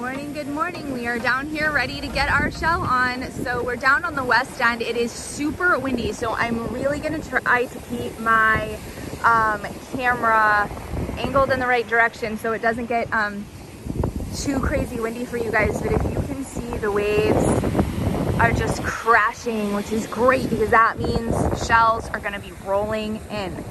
morning, good morning. We are down here ready to get our shell on. So we're down on the west end. It is super windy, so I'm really gonna try to keep my camera angled in the right direction so it doesn't get too crazy windy for you guys. But if you can see, the waves are just crashing, which is great because that means shells are gonna be rolling in.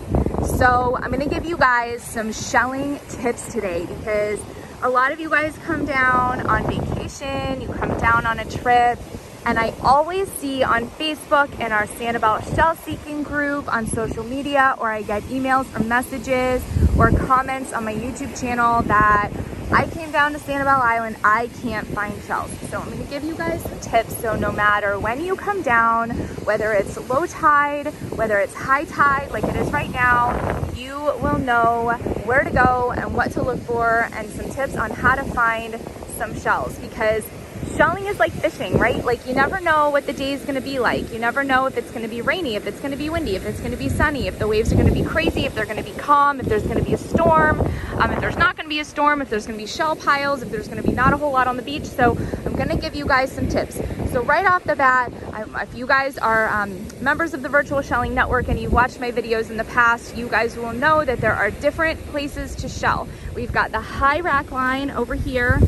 So I'm gonna give you guys some shelling tips today because a lot of you guys come down on vacation, you come down on a trip, and I always see on Facebook and our Sanibel shell seeking group on social media, or I get emails or messages or comments on my YouTube channel that I came down to Sanibel Island, I can't find shells. So I'm gonna give you guys some tips so no matter when you come down, whether it's low tide, whether it's high tide like it is right now, you will know where to go and what to look for and some tips on how to find some shells, because shelling is like fishing, right? Like you never know what the day is going to be like. You never know if it's going to be rainy, if it's going to be windy, if it's going to be sunny, if the waves are going to be crazy, if they're going to be calm, if there's going to be a storm, if there's not going to be a storm, if there's going to be shell piles, if there's going to be not a whole lot on the beach. So I'm going to give you guys some tips. So right off the bat, if you guys are members of the Virtual Shelling Network and you've watched my videos in the past, you guys will know that there are different places to shell. We've got the high rack line over here,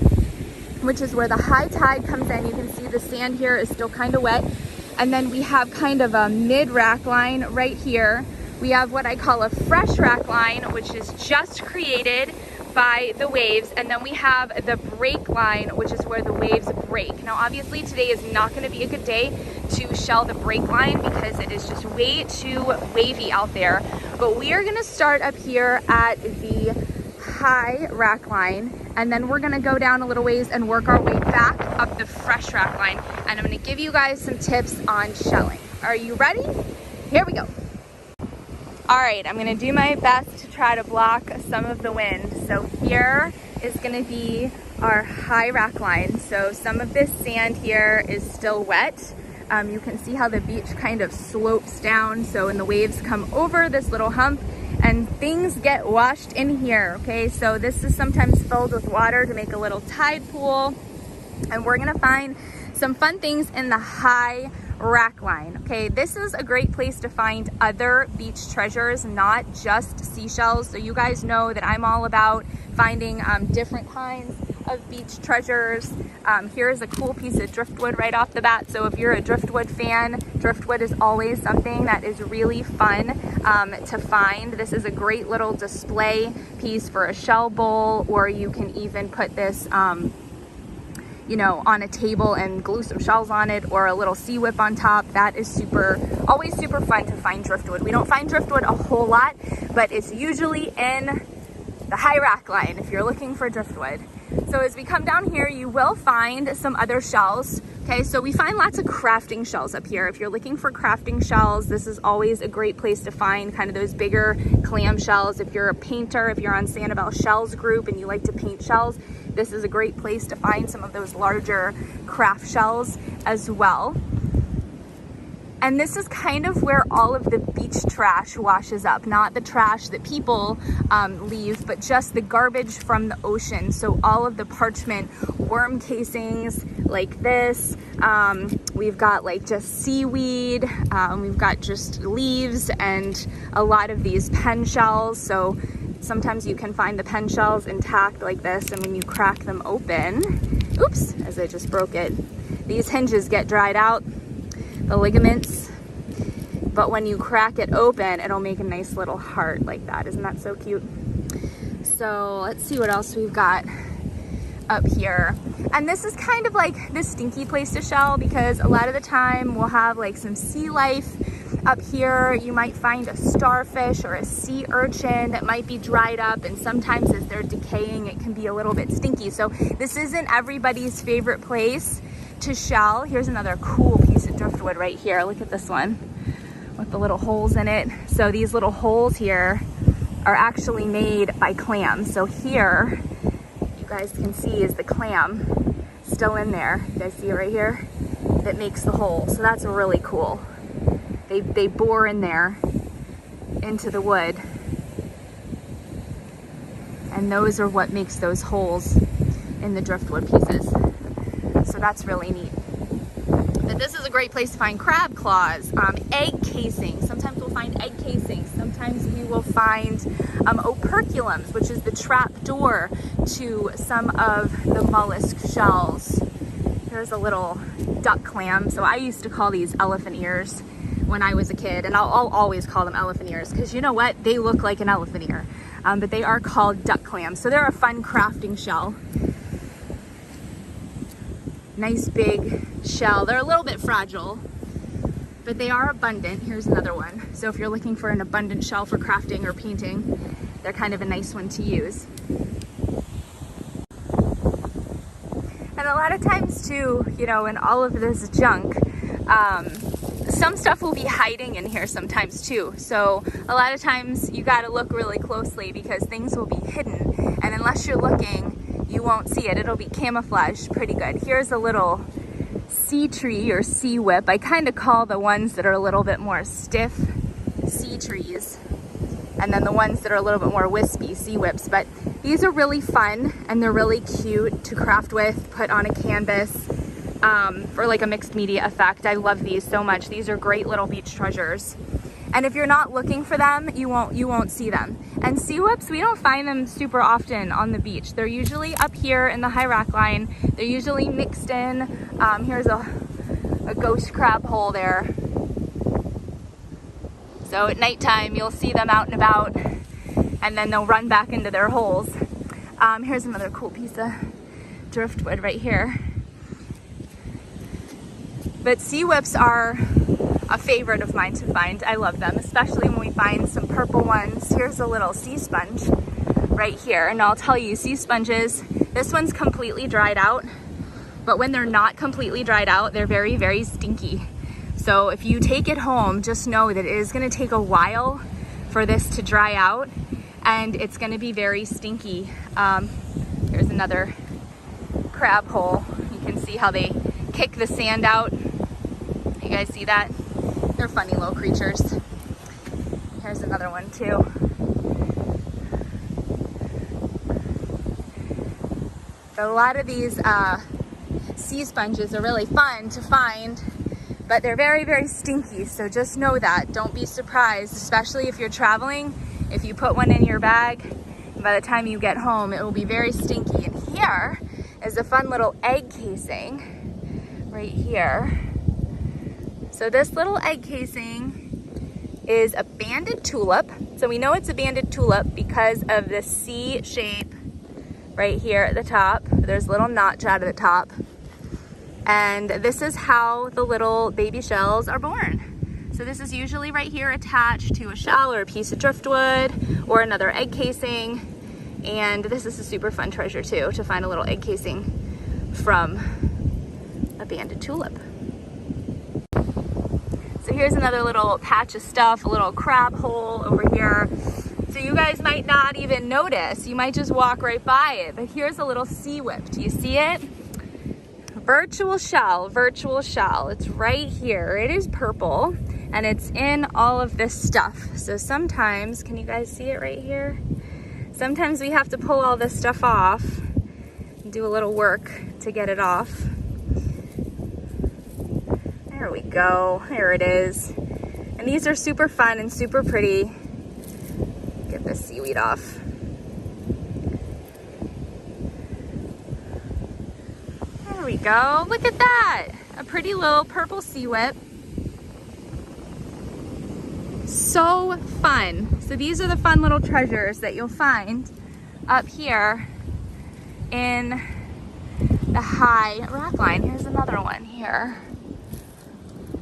which is where the high tide comes in. You can see the sand here is still kind of wet. And then we have kind of a mid rack line right here. We have what I call a fresh rack line, which is just created by the waves. And then we have the break line, which is where the waves break. Now, obviously today is not gonna be a good day to shell the break line because it is just way too wavy out there. But we are gonna start up here at the high rack line, and then we're gonna go down a little ways and work our way back up the fresh rack line. And I'm gonna give you guys some tips on shelling. Are you ready? Here we go. All right, I'm gonna do my best to try to block some of the wind. So here is gonna be our high rack line. So some of this sand here is still wet. You can see how the beach kind of slopes down. So when the waves come over this little hump, and things get washed in here, okay? So this is sometimes filled with water to make a little tide pool. And we're gonna find some fun things in the high rack line, okay? This is a great place to find other beach treasures, not just seashells. So you guys know that I'm all about finding different kinds of beach treasures. Here's a cool piece of driftwood right off the bat. So if you're a driftwood fan, driftwood is always something that is really fun to find. This is a great little display piece for a shell bowl, or you can even put this you know, on a table and glue some shells on it, or a little sea whip on top. That is always super fun to find driftwood. We don't find driftwood a whole lot, but it's usually in the high rack line if you're looking for driftwood. So as we come down here, you will find some other shells. Okay, so we find lots of crafting shells up here. If you're looking for crafting shells, this is always a great place to find kind of those bigger clam shells. If you're a painter, if you're on Sanibel Shells group and you like to paint shells, this is a great place to find some of those larger craft shells as well. And this is kind of where all of the beach trash washes up, not the trash that people leave, but just the garbage from the ocean. So all of the parchment worm casings like this, we've got like just seaweed, we've got just leaves and a lot of these pen shells. So sometimes you can find the pen shells intact like this, and when you crack them open, oops, as I just broke it, these hinges get dried out, the ligaments, but when you crack it open, it'll make a nice little heart like that. Isn't that so cute? So let's see what else we've got up here. And this is kind of like this stinky place to shell because a lot of the time we'll have like some sea life up here. You might find a starfish or a sea urchin that might be dried up, and sometimes as they're decaying, it can be a little bit stinky. So this isn't everybody's favorite place to shell. Here's another cool piece of driftwood right here. Look at this one with the little holes in it. So these little holes here are actually made by clams. So here, you guys can see is the clam still in there. You guys see it right here? That makes the hole. So that's really cool. They bore in there into the wood, and those are what makes those holes in the driftwood pieces. So that's really neat. But this is a great place to find crab claws, egg casings. Sometimes we'll find egg casings. Sometimes we will find operculums, which is the trap door to some of the mollusk shells. Here's a little duck clam. So I used to call these elephant ears when I was a kid, and I'll always call them elephant ears because you know what? They look like an elephant ear, but they are called duck clams. So they're a fun crafting shell. Nice big shell. They're a little bit fragile, but they are abundant. Here's another one. So if you're looking for an abundant shell for crafting or painting, they're kind of a nice one to use. And a lot of times too, you know, in all of this junk, some stuff will be hiding in here sometimes too. So a lot of times you got to look really closely because things will be hidden. And unless you're looking, you won't see it. It'll be camouflaged pretty good. Here's a little sea tree or sea whip. I kind of call the ones that are a little bit more stiff sea trees. And then the ones that are a little bit more wispy sea whips. But these are really fun and they're really cute to craft with, put on a canvas for like a mixed media effect. I love these so much. These are great little beach treasures. And if you're not looking for them, you won't see them. And sea whips, we don't find them super often on the beach. They're usually up here in the high rock line. They're usually mixed in. Here's a ghost crab hole there. So at nighttime, you'll see them out and about, and then they'll run back into their holes. Here's another cool piece of driftwood right here. But sea whips are a favorite of mine to find. I love them, especially when we find some purple ones. Here's a little sea sponge right here. And I'll tell you, sea sponges, this one's completely dried out, but when they're not completely dried out, they're very, very stinky. So if you take it home, just know that it is gonna take a while for this to dry out and it's gonna be very stinky. Here's another crab hole. You can see how they kick the sand out. You guys see that? They're funny little creatures. Here's another one too. But a lot of these sea sponges are really fun to find, but they're very, very stinky. So just know that. Don't be surprised, especially if you're traveling. If you put one in your bag, by the time you get home, it will be very stinky. And here is a fun little egg casing right here. So this little egg casing is a banded tulip. So we know it's a banded tulip because of the C shape right here at the top. There's a little notch out of the top. And this is how the little baby shells are born. So this is usually right here attached to a shell or a piece of driftwood or another egg casing. And this is a super fun treasure too, to find a little egg casing from a banded tulip. So here's another little patch of stuff, a little crab hole over here. So you guys might not even notice. You might just walk right by it. But here's a little sea whip. Do you see it? Virtual shell, virtual shell. It's right here. It is purple and it's in all of this stuff. So sometimes, can you guys see it right here? Sometimes we have to pull all this stuff off and do a little work to get it off. There we go, there it is. And these are super fun and super pretty. Get this seaweed off. There we go, look at that. A pretty little purple sea whip. So fun. So these are the fun little treasures that you'll find up here in the high rock line. Here's another one here.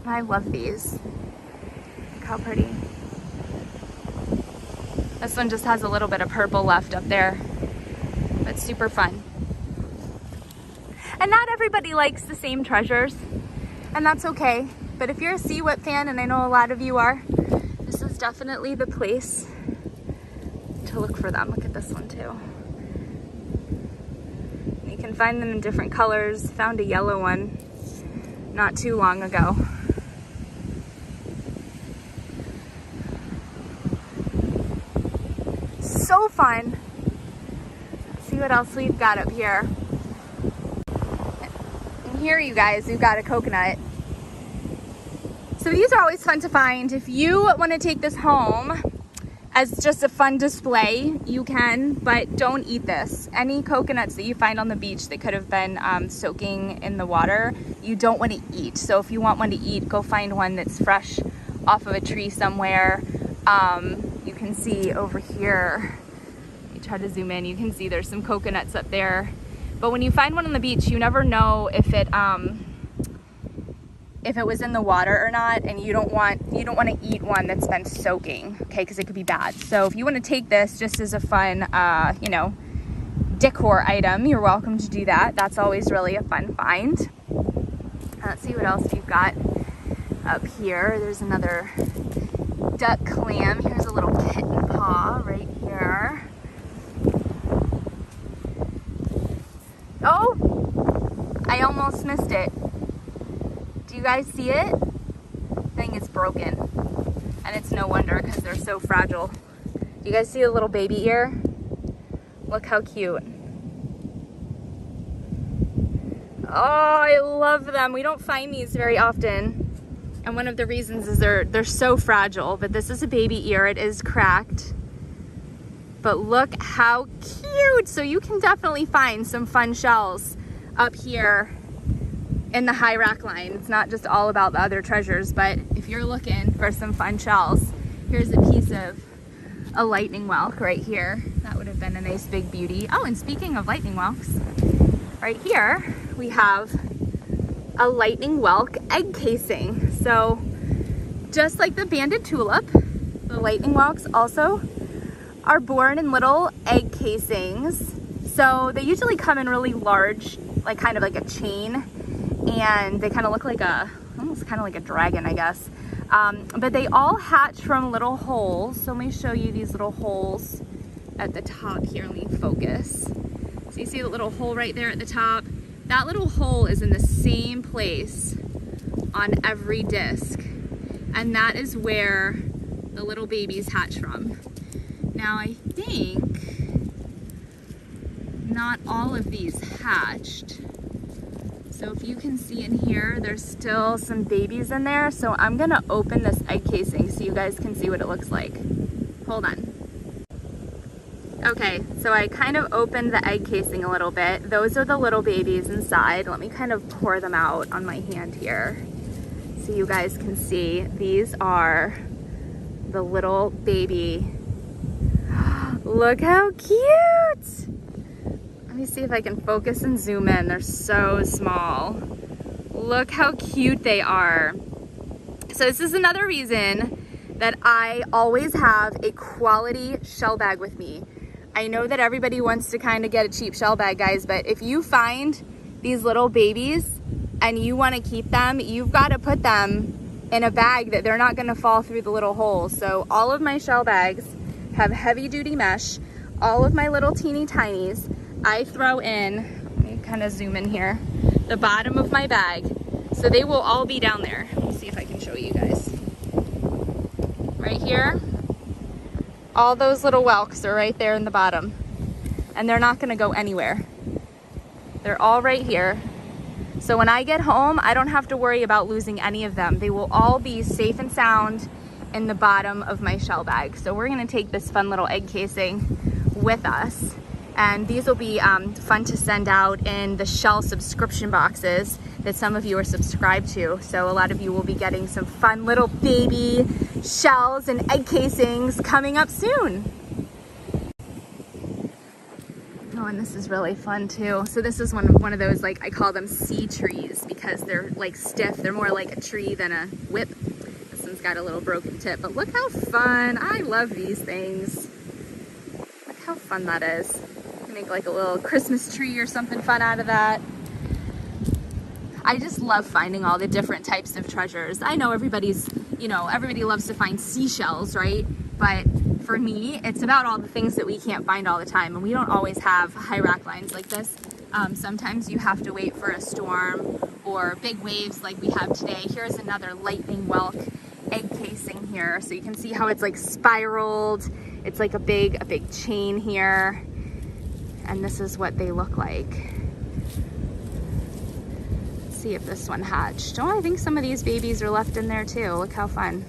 I love these. Look how pretty. This one just has a little bit of purple left up there. But super fun. And not everybody likes the same treasures, and that's okay. But if you're a sea whip fan, and I know a lot of you are, this is definitely the place to look for them. Look at this one too. You can find them in different colors. Found a yellow one not too long ago. So fun. Let's see what else we've got up here. here, you guys, we've got a coconut. So these are always fun to find. If you want to take this home as just a fun display, you can, but don't eat this. Any coconuts that you find on the beach that could have been soaking in the water, you don't want to eat. So if you want one to eat, go find one that's fresh off of a tree somewhere. You can see over here, let me try to zoom in, you can see there's some coconuts up there. But when you find one on the beach, you never know if it was in the water or not, and you don't want to eat one that's been soaking, okay, because it could be bad. So if you want to take this just as a fun, you know, decor item, you're welcome to do that. That's always really a fun find. Let's see what else we've got up here. There's another duck clam. Here's a little kitten paw right here. Oh, I almost missed it. Do you guys see it? I think it's broken. And it's no wonder because they're so fragile. Do you guys see a little baby ear? Look how cute. Oh, I love them. We don't find these very often. And one of the reasons is they're so fragile, but this is a baby ear. It is cracked. But look how cute. So you can definitely find some fun shells up here in the high rack line. It's not just all about the other treasures, but if you're looking for some fun shells, here's a piece of a lightning whelk right here. That would have been a nice big beauty. Oh, and speaking of lightning whelks, right here we have a lightning whelk egg casing. So just like the banded tulip, the lightning whelks also are born in little egg casings. So they usually come in really large, like kind of like a chain, and they kind of look like almost kind of like a dragon, I guess. But they all hatch from little holes. So let me show you these little holes at the top here. Let me focus. So you see the little hole right there at the top? That little hole is in the same place on every disc. And that is where the little babies hatch from. Now I think not all of these hatched. So if you can see in here, there's still some babies in there. So I'm gonna open this egg casing so you guys can see what it looks like. Hold on. Okay, so I kind of opened the egg casing a little bit. Those are the little babies inside. Let me kind of pour them out on my hand here so you guys can see. These are the little baby. Look how cute! Let me see if I can focus and zoom in. They're so small. Look how cute they are. So this is another reason that I always have a quality shell bag with me. I know that everybody wants to kind of get a cheap shell bag, guys, but if you find these little babies and you want to keep them, you've got to put them in a bag that they're not going to fall through the little holes. So all of my shell bags have heavy duty mesh. All of my little teeny tinies, I throw in, let me kind of zoom in here, the bottom of my bag. So they will all be down there. Let me see if I can show you guys. Right here, all those little whelks are right there in the bottom. And they're not gonna go anywhere. They're all right here. So when I get home, I don't have to worry about losing any of them. They will all be safe and sound in the bottom of my shell bag. So we're gonna take this fun little egg casing with us. And these will be fun to send out in the shell subscription boxes that some of you are subscribed to. So a lot of you will be getting some fun little baby shells and egg casings coming up soon. Oh, and this is really fun too. So this is one of those, like, I call them sea trees because they're like stiff. They're more like a tree than a whip. This one's got a little broken tip, but look how fun. I love these things. Look how fun that is. Make like a little Christmas tree or something fun out of that. I just love finding all the different types of treasures. I know everybody loves to find seashells, right? But for me, it's about all the things that we can't find all the time, and we don't always have high rack lines like this. Sometimes you have to wait for a storm or big waves like we have today. Here's another lightning whelk egg casing here. So you can see how it's like spiraled. It's like a big chain here. And this is what they look like. Let's see if this one hatched. Oh, I think some of these babies are left in there too. Look how fun.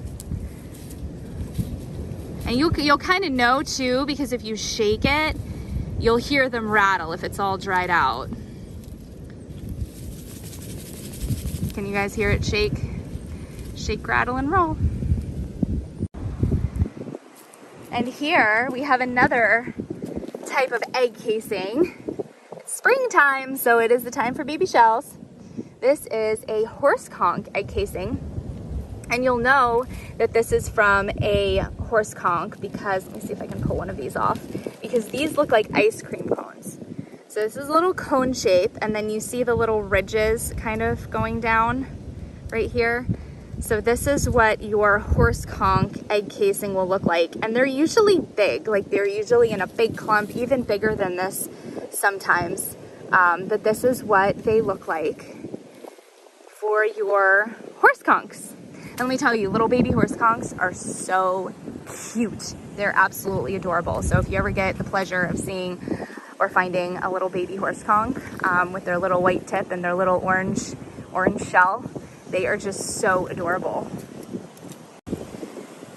And you'll kind of know too, because if you shake it, you'll hear them rattle if it's all dried out. Can you guys hear it shake? Shake, rattle, and roll. And here we have another type of egg casing. It's springtime, so it is the time for baby shells. This is a horse conch egg casing. And you'll know that this is from a horse conch because, let me see if I can pull one of these off, because these look like ice cream cones. So this is a little cone shape, and then you see the little ridges kind of going down right here. So this is what your horse conch egg casing will look like. And they're usually big, like they're usually in a big clump, even bigger than this sometimes. But this is what they look like for your horse conchs. And let me tell you, little baby horse conchs are so cute. They're absolutely adorable. So if you ever get the pleasure of seeing or finding a little baby horse conch with their little white tip and their little orange shell, they are just so adorable.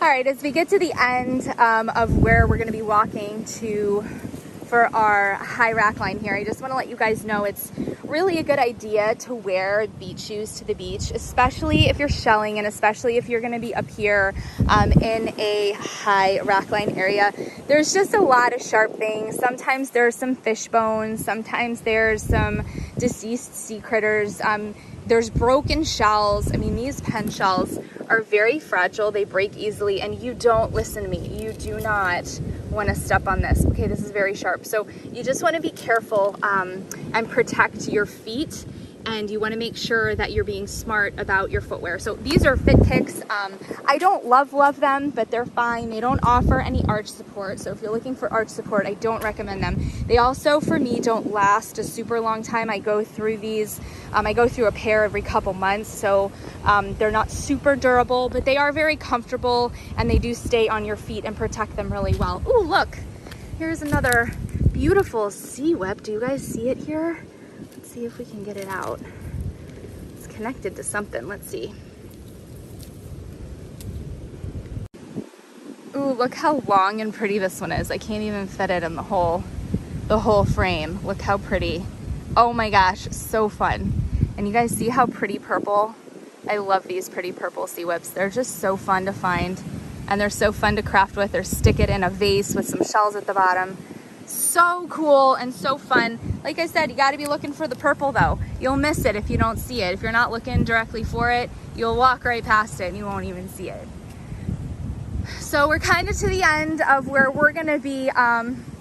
All right, as we get to the end of where we're gonna be walking to for our high rack line here, I just wanna let you guys know it's really a good idea to wear beach shoes to the beach, especially if you're shelling and especially if you're gonna be up here in a high rack line area. There's just a lot of sharp things. Sometimes there's some fish bones, sometimes there's some deceased sea critters. There's broken shells. I mean, these pen shells are very fragile. They break easily, and you don't, listen to me, you do not want to step on this. Okay, this is very sharp. So you just want to be careful and protect your feet, and you want to make sure that you're being smart about your footwear. So these are Fit Kicks. I don't love them, but they're fine. They don't offer any arch support. So if you're looking for arch support, I don't recommend them. They also, for me, don't last a super long time. I go through these. I go through a pair every couple months. So they're not super durable, but they are very comfortable, and they do stay on your feet and protect them really well. Ooh, look, here's another beautiful sea whip. Do you guys see it here? Let's see if we can get it out. It's connected to something. Let's see. Ooh, look how long and pretty this one is. I can't even fit it in the whole frame. Look how pretty. Oh my gosh, so fun. And you guys see how pretty purple? I love these pretty purple sea whips. They're just so fun to find, and they're so fun to craft with or stick it in a vase with some shells at the bottom. So cool and so fun. Like I said, you got to be looking for the purple though. You'll miss it if you don't see it. If you're not looking directly for it, you'll walk right past it and you won't even see it. So we're kind of to the end of where we're going to be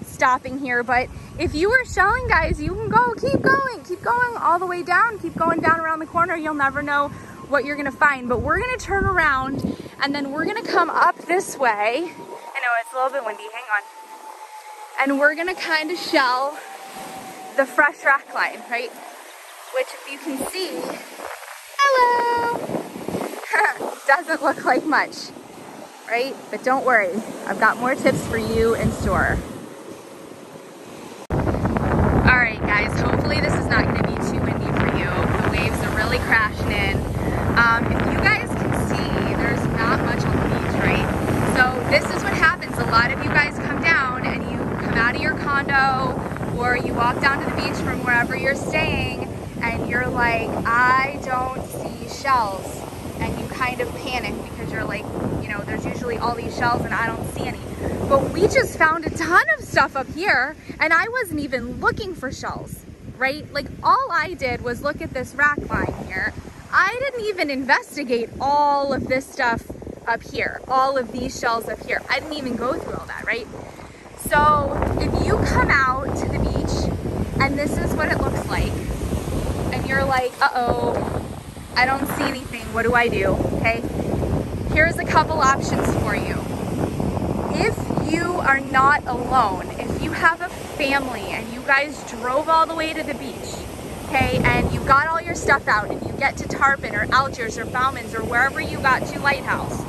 stopping here, but if you are shelling, guys, you can go, keep going all the way down, keep going down around the corner. You'll never know what you're going to find, but we're going to turn around and then we're going to come up this way. I know it's a little bit windy, hang on. And we're gonna kind of shell the fresh rack line, right? Which, if you can see, hello, doesn't look like much, right? But don't worry, I've got more tips for you in store. All right, guys, hopefully this is not gonna be too windy for you. The waves are really crashing in. If you guys can see, there's not much on the beach, right? So this is what happens. A lot of you guys come down and you come out of your condo, or you walk down to the beach from wherever you're staying, and you're like, I don't see shells, and you kind of panic because you're like, you know, there's usually all these shells and I don't see any. But we just found a ton of stuff up here, and I wasn't even looking for shells, right? Like, all I did was look at this rack line here. I didn't even investigate all of this stuff up here, all of these shells up here. I didn't even go through all that, right? So if you come out to the beach and this is what it looks like, and you're like, uh-oh, I don't see anything, what do I do? Okay, here's a couple options for you. If you are not alone, if you have a family and you guys drove all the way to the beach, okay, and you got all your stuff out and you get to Tarpon or Algiers or Bauman's or wherever you got to Lighthouse,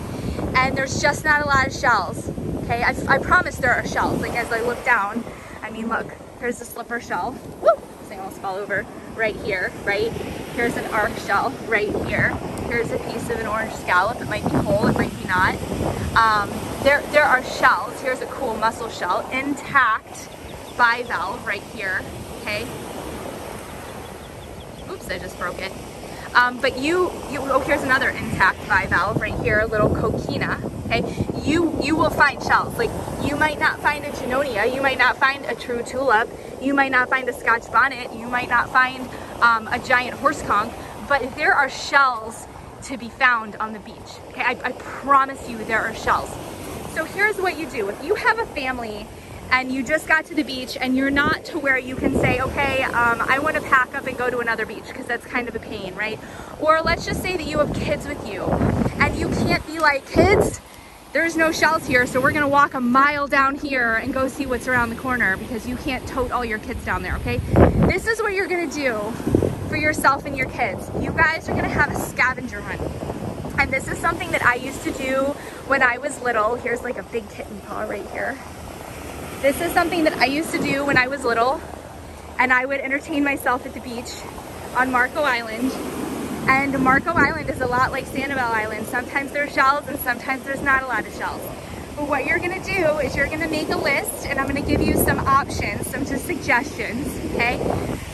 and there's just not a lot of shells, okay, I promise there are shells. Like, as I look down, I mean, look, here's the slipper shell. Woo! This thing almost fell over right here, right? Here's an arc shell right here. Here's a piece of an orange scallop. It might be whole, it might be not. There are shells. Here's a cool mussel shell, intact bivalve right here, okay? Oops, I just broke it. But oh, here's another intact bivalve right here, a little coquina, okay? You will find shells. Like, you might not find a Junonia, you might not find a true tulip, you might not find a Scotch bonnet, you might not find a giant horse conch, but there are shells to be found on the beach, okay? I promise you there are shells. So here's what you do. If you have a family and you just got to the beach and you're not to where you can say, okay, I want to pack up and go to another beach, because that's kind of a pain, right? Or let's just say that you have kids with you and you can't be like, kids, there's no shells here, so we're gonna walk a mile down here and go see what's around the corner, because you can't tote all your kids down there, okay? This is what you're gonna do for yourself and your kids. You guys are gonna have a scavenger hunt. And this is something that I used to do when I was little. Here's like a big kitten paw right here. This is something that I used to do when I was little, and I would entertain myself at the beach on Marco Island. And Marco Island is a lot like Sanibel Island. Sometimes there's shells and sometimes there's not a lot of shells. But what you're gonna do is you're gonna make a list, and I'm gonna give you some options, some just suggestions, okay?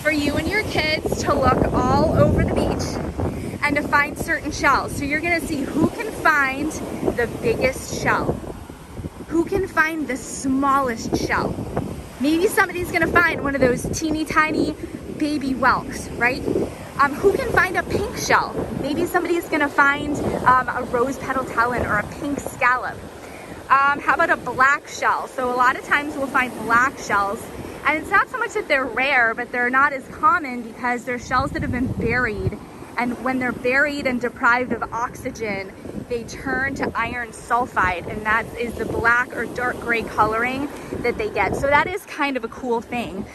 For you and your kids to look all over the beach and to find certain shells. So you're gonna see who can find the biggest shell, who can find the smallest shell. Maybe somebody's gonna find one of those teeny tiny baby whelks, right? Who can find a pink shell? Maybe somebody's gonna find a rose petal talon or a pink scallop. How about a black shell? So a lot of times we'll find black shells, and it's not so much that they're rare, but they're not as common because they're shells that have been buried. And when they're buried and deprived of oxygen, they turn to iron sulfide, and that is the black or dark gray coloring that they get. So that is kind of a cool thing.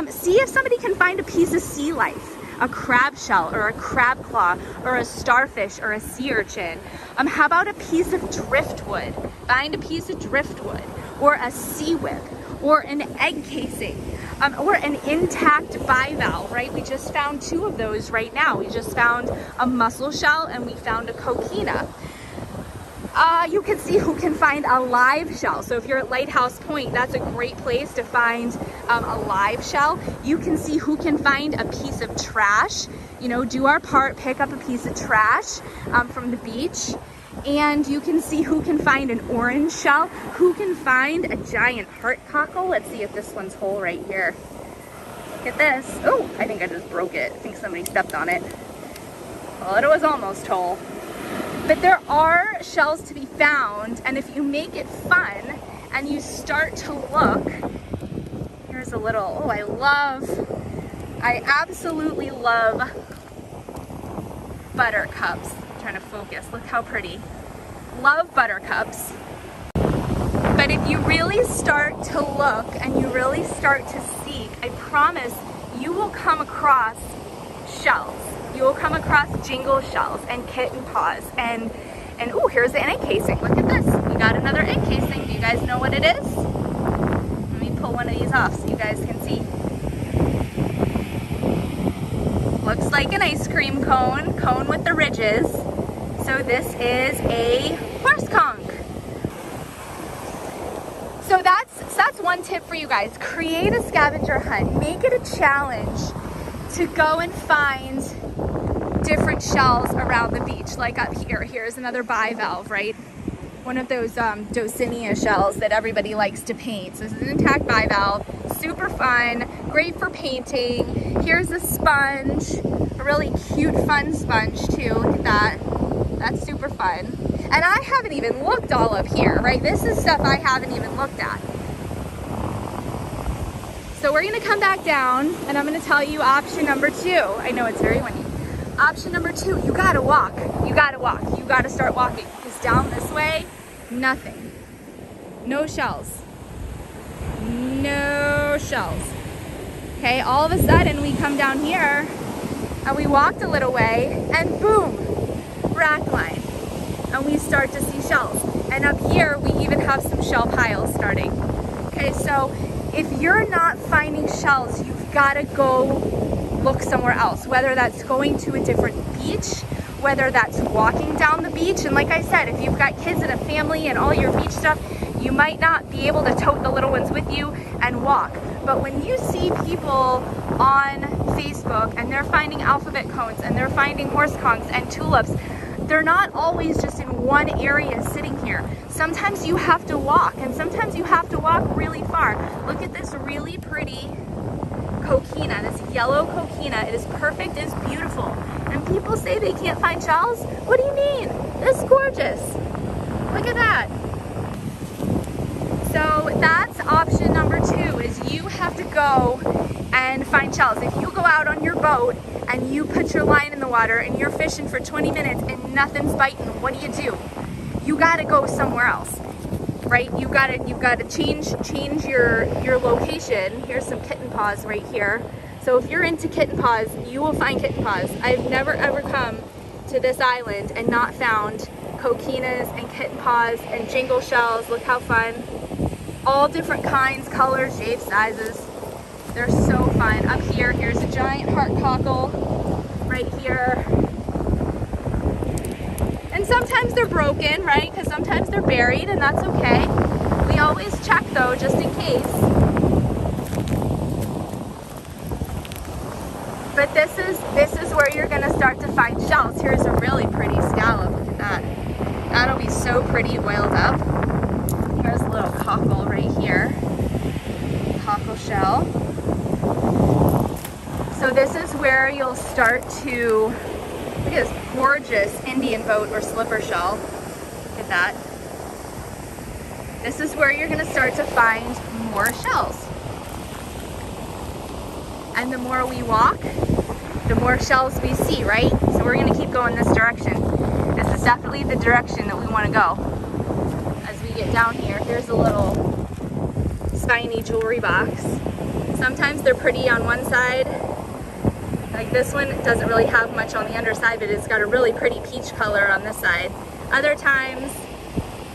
See if somebody can find a piece of sea life, a crab shell or a crab claw or a starfish or a sea urchin. How about a piece of driftwood? Find a piece of driftwood, or a sea whip, or an egg casing, or an intact bivalve, right? We just found two of those right now. We just found a mussel shell and we found a coquina. You can see who can find a live shell. So if you're at Lighthouse Point, that's a great place to find a live shell. You can see who can find a piece of trash. You know, do our part, pick up a piece of trash from the beach. And you can see who can find an orange shell, who can find a giant heart cockle. Let's see if this one's whole right here. Look at this. Oh, I think I just broke it. I think somebody stepped on it. Well, it was almost whole. But there are shells to be found, and if you make it fun and you start to look, here's a little, oh, I absolutely love buttercups. I'm trying to focus, look how pretty. Love buttercups. But if you really start to look and you really start to seek, I promise you will come across shells. You will come across jingle shells and kitten paws and oh, here's the egg casing. Look at this. We got another egg casing. Do you guys know what it is? Let me pull one of these off so you guys can see. Looks like an ice cream cone with the ridges. So this is a horse conch. So that's one tip for you guys. Create a scavenger hunt. Make it a challenge to go and find different shells around the beach. Like up here, here's another bivalve, right? One of those Dosinia shells that everybody likes to paint. So this is an intact bivalve, super fun, great for painting. Here's a sponge, a really cute, fun sponge too. Look at that. That's super fun. And I haven't even looked all up here, right? This is stuff I haven't even looked at. So we're gonna come back down and I'm gonna tell you option number 2. I know it's very windy. Option number 2, you gotta walk. You gotta walk. You gotta start walking. Because down this way, nothing. No shells. No shells. Okay, all of a sudden we come down here and we walked a little way and boom, rack line. And we start to see shells. And up here, we even have some shell piles starting. Okay, so if you're not finding shells, you've gotta go look somewhere else, whether that's going to a different beach, whether that's walking down the beach. And like I said, if you've got kids and a family and all your beach stuff, you might not be able to tote the little ones with you and walk. But when you see people on Facebook and they're finding alphabet cones and they're finding horse conchs and tulips, they're not always just in one area sitting here. Sometimes you have to walk, and sometimes you have to walk really far. Look at this really pretty coquina, this yellow coquina. It is perfect, it is beautiful. And people say they can't find shells? What do you mean? It's gorgeous. Look at that. So that's option number 2, is you have to go and find shells. If you go out on your boat and you put your line in the water and you're fishing for 20 minutes and nothing's biting, what do? You gotta go somewhere else, right? You've gotta change your location. Here's some kitten paws right here. So if you're into kitten paws, you will find kitten paws. I've never ever come to this island and not found coquinas and kitten paws and jingle shells. Look how fun. All different kinds, colors, shapes, sizes. They're so fun. Up here, here's a giant heart cockle right here. And sometimes they're broken, right? Because sometimes they're buried, and that's okay. We always check though, just in case. But this is where you're gonna start to find shells. Here's a really pretty scallop. Look at that. That'll be so pretty oiled up. Here's a little cockle right here. Cockle shell. So this is where you'll start to, look at this gorgeous Indian boat or slipper shell. Look at that. This is where you're gonna start to find more shells. And the more we walk, the more shells we see, right? So we're gonna keep going this direction. This is definitely the direction that we wanna go. As we get down here, here's a little spiny jewelry box. Sometimes they're pretty on one side. Like this one doesn't really have much on the underside, but it's got a really pretty peach color on this side. Other times,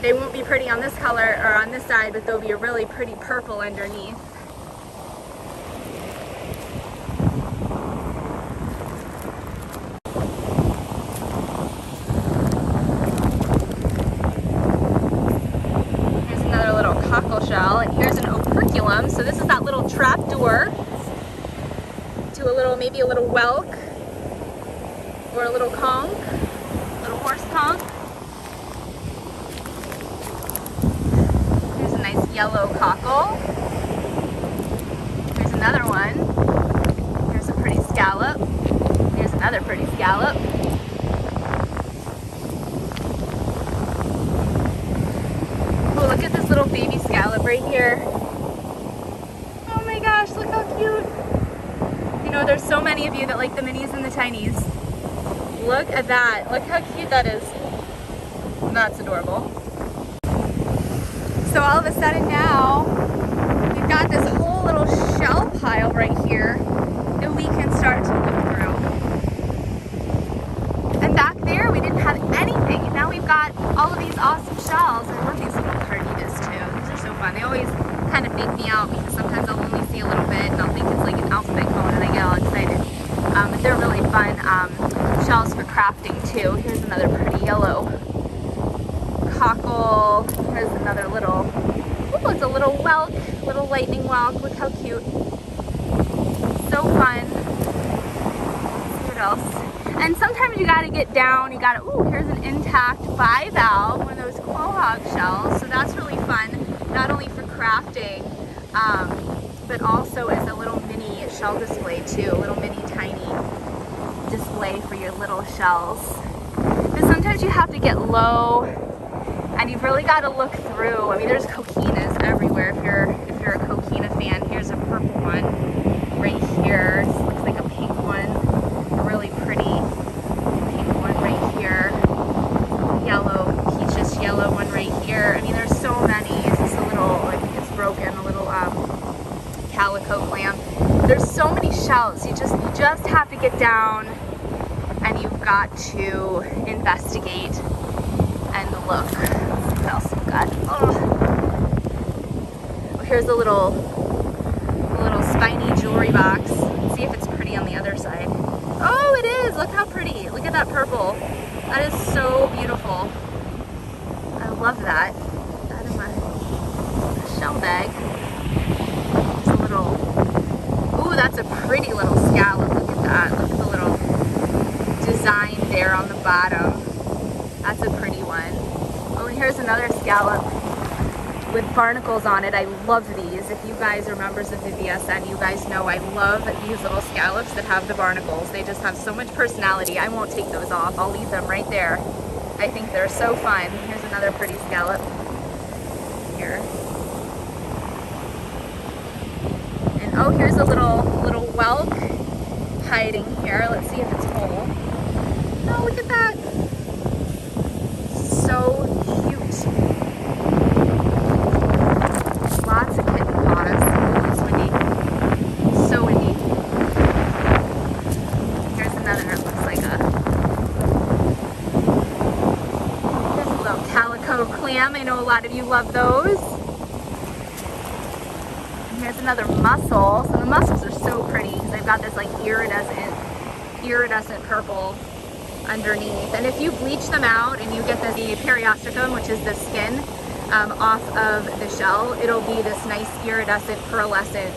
they won't be pretty on this color or on this side, but they'll be a really pretty purple underneath. Here's another little cockle shell, and here's an operculum. So this is that little trap door to a little, maybe a little whelk or a little conch, little horse conch. Here's a nice yellow cockle. Here's another one. Here's a pretty scallop. Here's another pretty scallop. Oh, look at this little baby scallop right here. Oh my gosh, look how cute. You know, there's so many of you that like the minis and the tinies. Look at that. Look how cute that is. That's adorable. So all of a sudden now, we've got this whole little shell pile right here that we can start to look through. And back there, we didn't have anything. And now we've got all of these awesome shells. I love these little carnitas too. These are so fun. They always kind of make me out because sometimes I'll only see a little bit and I'll think it's like an alphabet cone and I get all excited. But they're really fun shells for crafting too. Here's another pretty yellow cockle. Here's another little, oh, it's a little whelk, little lightning whelk. Look how cute. So fun. What else? And sometimes you gotta get down, you gotta, ooh, here's an intact bivalve, one of those quahog shells. So that's really fun, not only for crafting, but also as a little mini shell display too, a little mini tiny display for your little shells. But sometimes you have to get low and you've really got to look through. I mean, there's coquinas everywhere if you're a coquina fan. Here's a purple one right here. This looks like a pink one, a really pretty pink one right here. Yellow, peachish yellow one right here. I mean, there's so many. It's just a little, I think it's broken, a little calico clam. There's so many shells. You just have to get down and you've got to investigate and look. What else we've got? Oh, here's a little spiny jewelry box. Let's see if it's pretty on the other side. Oh, it is. Look how pretty. Look at that purple. That is so beautiful. I love that. Out of my shell bag. It's a little, ooh, that's a pretty little scallop. Look at that. Look at the little design there on the bottom. That's a pretty one. Oh, and here's another scallop with barnacles on it. I love these. If you guys are members of the VSN, you guys know I love these little scallops that have the barnacles. They just have so much personality. I won't take those off. I'll leave them right there. I think they're so fun. Here's another pretty scallop. Here. And oh, here's a little whelk hiding here. Let's see if it's whole. Oh, look at that. So cute. Lots of kitten paws. It's windy. So windy. Here's another, it looks like here's a little calico clam. I know a lot of you love those. And here's another mussel. So the mussels are so pretty because they've got this like iridescent purple underneath. And if you bleach them out and you get the periostracum, which is the skin, off of the shell, it'll be this nice iridescent pearlescent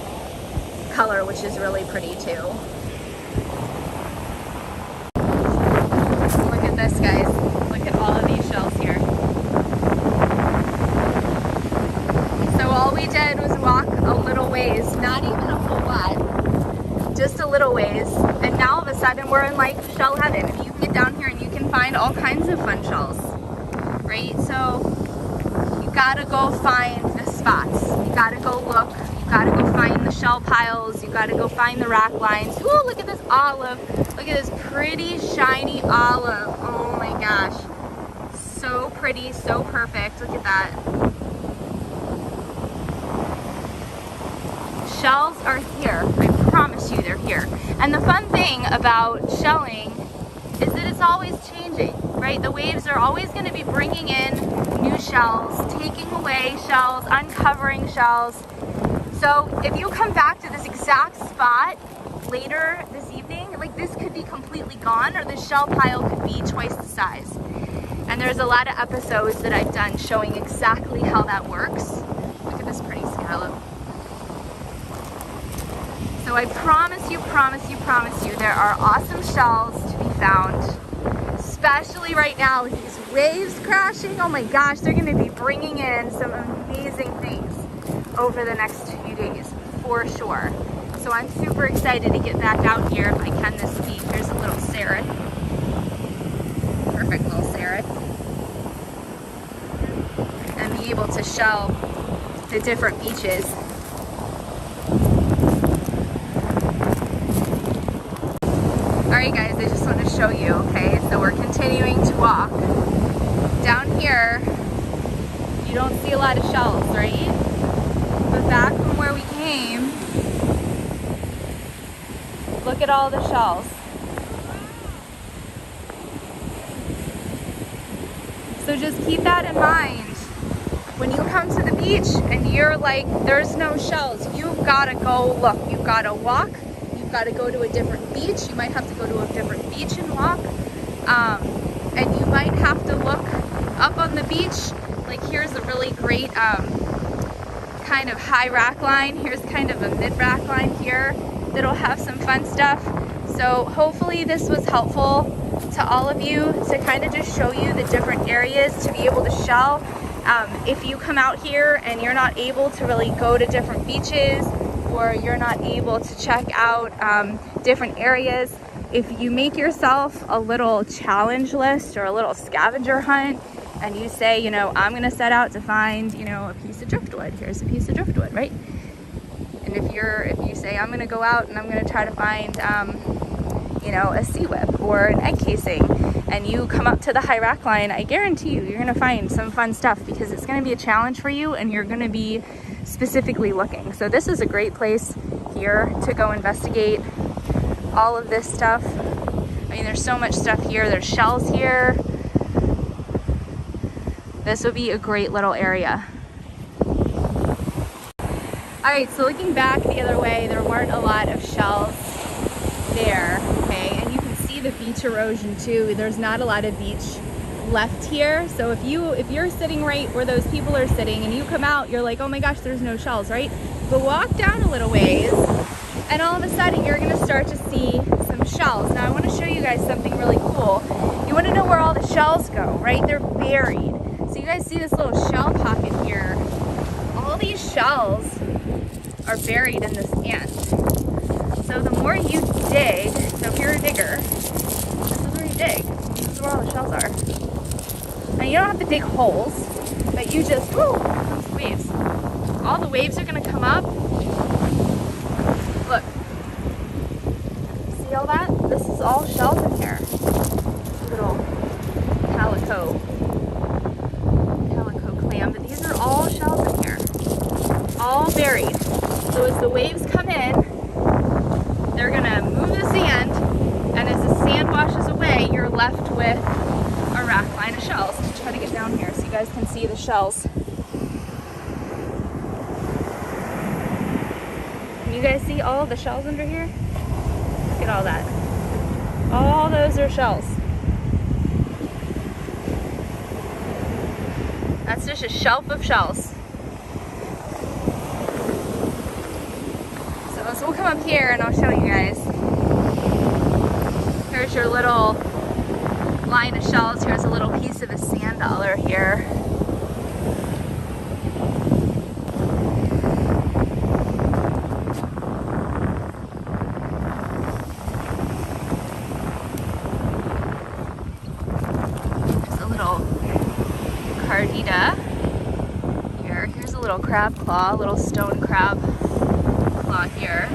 color, which is really pretty too. Look at this, guys. Look at all of these shells here. So all we did was walk a little ways, not even a whole lot, just a little ways, and now all of a sudden we're in like shell heaven. And you can get down here and you can find all kinds of fun shells, right? So gotta go find the spots. You gotta go look. You gotta go find the shell piles. You gotta go find the rack lines. Ooh, look at this olive. Look at this pretty shiny olive. Oh my gosh. So pretty, so perfect. Look at that. Shells are here. I promise you they're here. And the fun thing about shelling is that it's always changing, right? The waves are always going to be bringing in new shells, taking away shells, uncovering shells. So if you come back to this exact spot later this evening, like this could be completely gone, or the shell pile could be twice the size. And there's a lot of episodes that I've done showing exactly how that works. Look at this pretty scallop. So I promise you, there are awesome shells to be found, especially right now with these waves crashing. Oh my gosh, they're going to be bringing in some amazing things over the next few days, for sure. So I'm super excited to get back out here if I can this week. Here's a little serret. Perfect little serret. And be able to shell the different beaches. Alright guys, I just want to show you, okay? So we're continuing to walk. Down here, you don't see a lot of shells, right? But back from where we came, look at all the shells. So just keep that in mind. When you come to the beach and you're like, there's no shells, you've got to go look. You've got to walk. Got to go to a different beach. You might have to go to a different beach and walk, and you might have to look up on the beach. Like here's a really great kind of high rack line. Here's kind of a mid rack line here that'll have some fun stuff. So hopefully this was helpful to all of you to kind of just show you the different areas to be able to shell. If you come out here and you're not able to really go to different beaches, or you're not able to check out different areas, if you make yourself a little challenge list or a little scavenger hunt, and you say, you know, I'm gonna set out to find, you know, a piece of driftwood. Here's a piece of driftwood, right? And if you say, I'm gonna go out and I'm gonna try to find, you know, a sea whip or an egg casing, and you come up to the high rack line, I guarantee you, you're gonna find some fun stuff, because it's gonna be a challenge for you and you're gonna be specifically looking. So this is a great place here to go investigate all of this stuff. I mean, there's so much stuff here. There's shells here. This would be a great little area. All right, so looking back the other way, there weren't a lot of shells there, okay? And you can see the beach erosion too. There's not a lot of beach left here. So if you're sitting right where those people are sitting and you come out, you're like, oh my gosh, there's no shells, right? But walk down a little ways and all of a sudden you're gonna start to see some shells. Now I wanna show you guys something really cool. You wanna know where all the shells go, right? They're buried. So you guys see this little shell pocket here. All these shells are buried in the sand. So the more you dig, so if you're a digger, this is where you dig. This is where all the shells are. And you don't have to dig holes, but you just, whoo, those waves. All the waves are gonna come up. Look, see all that? This is all shells in here. Little calico clam, but these are all shells in here. All buried. So as the waves come in, they're gonna move the sand, and as the sand washes away, you're left with a rack line of shells. I'll try to get down here so you guys can see the shells. Can you guys see all the shells under here? Look at all that. All those are shells. That's just a shelf of shells. So we'll come up here and I'll show you guys. Here's your little line of shells. Here's a little piece of a sand dollar here. There's a little cardita here. Here's a little crab claw, a little stone crab claw here.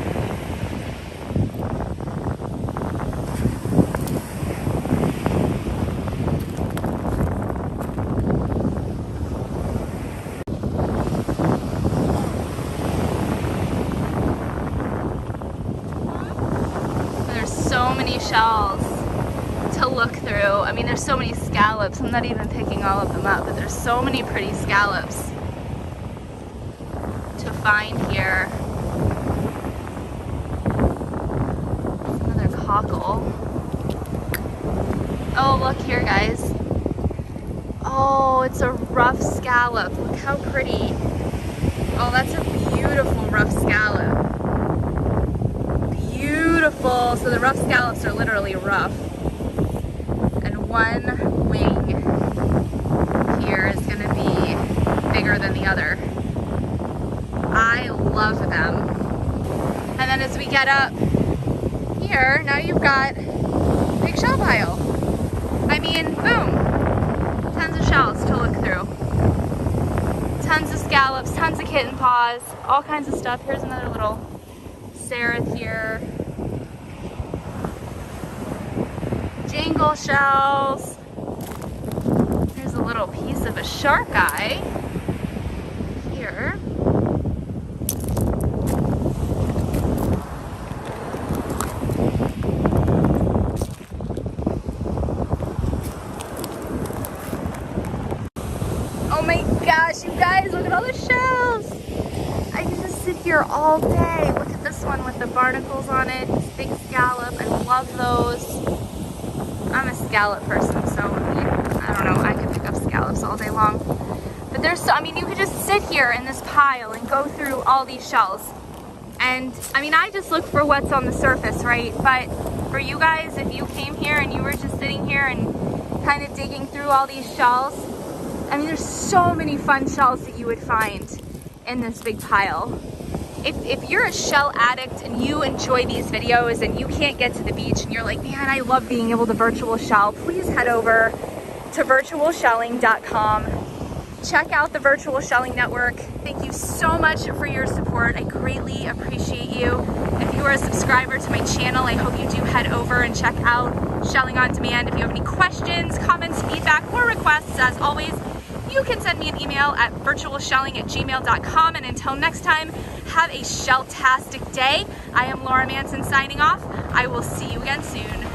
There's so many shells to look through. I mean, there's so many scallops. I'm not even picking all of them up, but there's so many pretty scallops to find here. Another cockle. Oh, look here, guys. Oh, it's a rough scallop. Look how pretty. Oh, that's a beautiful rough scallop. Beautiful. So the rough scallops are literally rough. And one wing here is going to be bigger than the other. I love them. And then as we get up here, now you've got a big shell pile. I mean, boom. Tons of shells to look through. Tons of scallops, tons of kitten paws, all kinds of stuff. Here's another little seraph here. Jangle shells. Here's a little piece of a shark eye here. Oh my gosh, you guys, look at all the shells. I can just sit here all day. Look at this one with the barnacles on it, this big scallop. I love those. I'm a scallop person, so I don't know, I could pick up scallops all day long. But there's so, I mean, you could just sit here in this pile and go through all these shells. And I mean, I just look for what's on the surface, right? But for you guys, if you came here and you were just sitting here and kind of digging through all these shells, I mean, there's so many fun shells that you would find in this big pile. If you're a shell addict and you enjoy these videos and you can't get to the beach and you're like, man, I love being able to virtual shell, please head over to virtualshelling.com. Check out the Virtual Shelling Network. Thank you so much for your support. I greatly appreciate you. If you are a subscriber to my channel, I hope you do head over and check out Shelling on Demand. If you have any questions, comments, feedback, or requests, as always, you can send me an email at virtualshelling@gmail.com. And until next time, have a shell-tastic day. I am Laura Manson signing off. I will see you again soon.